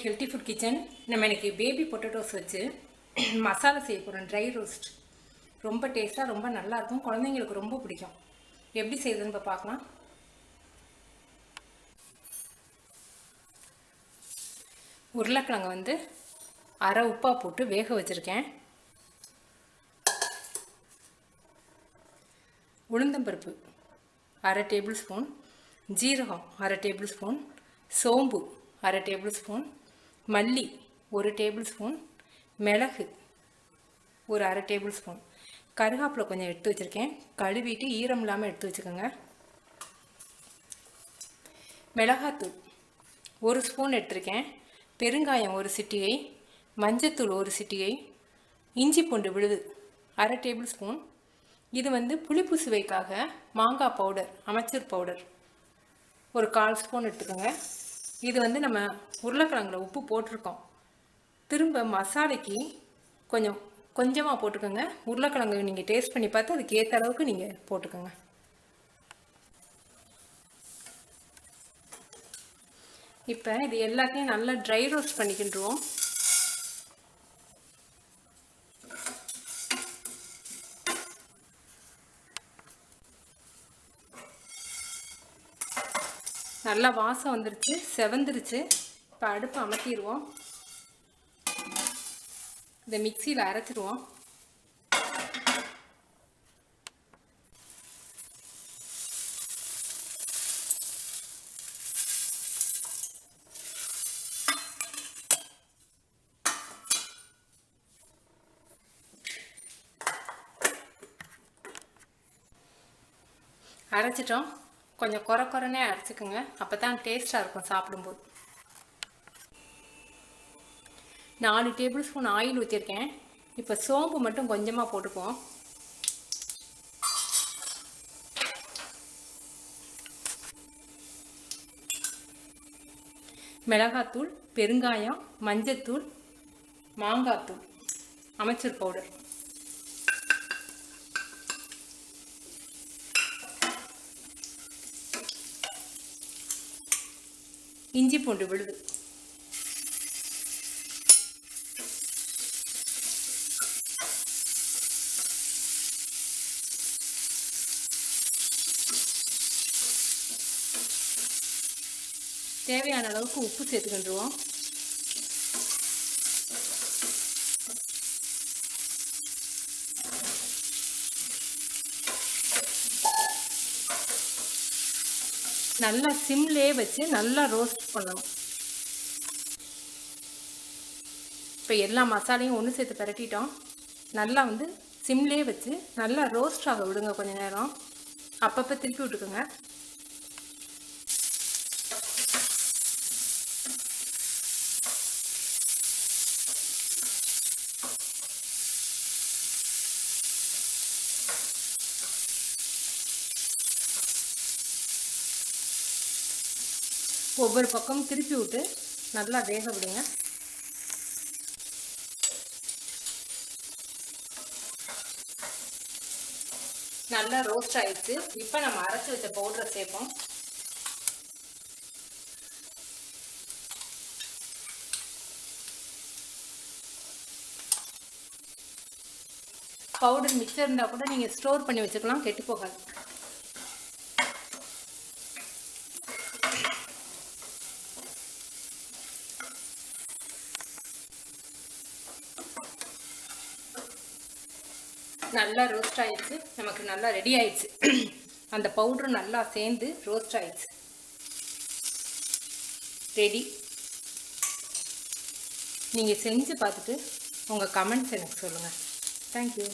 Healthy food kitchen. நம்ம இன்னைக்கு baby potatoes வச்சு மசாலா செய்ய போகிறோம். ட்ரை ரோஸ்ட் ரொம்ப டேஸ்ட்டாக ரொம்ப நல்லாயிருக்கும், குழந்தைங்களுக்கு ரொம்ப பிடிக்கும். எப்படி செய்யுதுன்னு இப்போ பார்க்கலாம். உருளைக்கிழங்கு வந்து அரை உப்பா போட்டு வேக வச்சுருக்கேன். உளுந்தம்பருப்பு அரை டேபிள் ஸ்பூன், ஜீரகம் அரை டேபிள் ஸ்பூன், சோம்பு அரை டேபிள் ஸ்பூன், மல்லி ஒரு டேபிள் ஸ்பூன், மிளகு ஒரு அரை டேபிள் ஸ்பூன், கருவேப்பிலை கொஞ்சம் எடுத்து வச்சுருக்கேன். கழுவிட்டு ஈரம் இல்லாமல் எடுத்து வச்சுக்கோங்க. மிளகாத்தூள் ஒரு ஸ்பூன் எடுத்துருக்கேன். பெருங்காயம் ஒரு சிட்டிகை, மஞ்சத்தூள் ஒரு சிட்டிகை, இஞ்சி பூண்டு விழுது அரை டேபிள் ஸ்பூன். இது வந்து புளிப்பு சுவைக்காக மாங்காய் பவுடர், அமச்சூர் பவுடர் ஒரு 1/4 ஸ்பூன் எடுத்துக்கோங்க. இது வந்து நம்ம உருளைக்கிழங்குல உப்பு போட்டிருக்கோம். திரும்ப மசாலைக்கு கொஞ்சமாக போட்டுக்கோங்க. உருளைக்கிழங்கு நீங்கள் டேஸ்ட் பண்ணி பார்த்து அதுக்கு ஏற்ற அளவுக்கு நீங்கள் போட்டுக்கோங்க. இப்போ இது எல்லாத்தையும் நல்லா ட்ரை ரோஸ்ட் பண்ணிக்கிட்டுருவோம். நல்லா வாசம் வந்துருச்சு, செவந்துருச்சு. இப்போ அடுப்பு அமர்த்திடுவோம். இதை மிக்சியில் அரைச்சிடுவோம். அரைச்சிட்டோம். கொஞ்சம் குறைனே அரைச்சிக்கோங்க, அப்போ தான் டேஸ்ட்டாக இருக்கும் சாப்பிடும்போது. 4 டேபிள் ஸ்பூன் ஆயில் ஊற்றிருக்கேன். இப்போ சோம்பு மட்டும் கொஞ்சமாக போட்டுக்குவோம். மிளகாத்தூள், பெருங்காயம், மஞ்சத்தூள், மாங்காத்தூள், அமச்சூர் பவுடர், இஞ்சி பூண்டு விழுது, தேவையான அளவுக்கு உப்பு சேர்த்துக்கிட்டுருவோம். நல்லா சிம்லே வச்சு நல்லா ரோஸ்ட் பண்ணணும். இப்போ எல்லா மசாலையும் ஒன்று சேர்த்து பரட்டிட்டோம். நல்லா வந்து சிம்லே வச்சு நல்லா ரோஸ்ட் ஆக விடுங்க கொஞ்சம் நேரம். அப்பப்போ திருப்பி விட்டுக்குங்க. ஒவ்வொரு பக்கமும் திருப்பி விட்டு நல்லா வேக விடுங்க. நல்லா ரோஸ்ட் ஆயிடுச்சு. இப்போ நம்ம அரைச்சி வச்ச பவுடரை சேர்ப்போம். பவுடர் மிக்சர் இருந்தால் கூட நீங்கள் ஸ்டோர் பண்ணி வச்சுக்கலாம், கெட்டு போகாது. நல்லா ரோஸ்ட் ஆயிடுச்சு, நமக்கு நல்லா ரெடி ஆயிடுச்சு. அந்த பவுடர் நல்லா சேர்ந்து ரோஸ்ட் ஆயிடுச்சு, ரெடி. நீங்கள் செஞ்சு பார்த்துட்டு உங்கள் கமெண்ட்ஸ் எனக்கு சொல்லுங்கள். தேங்க்யூ.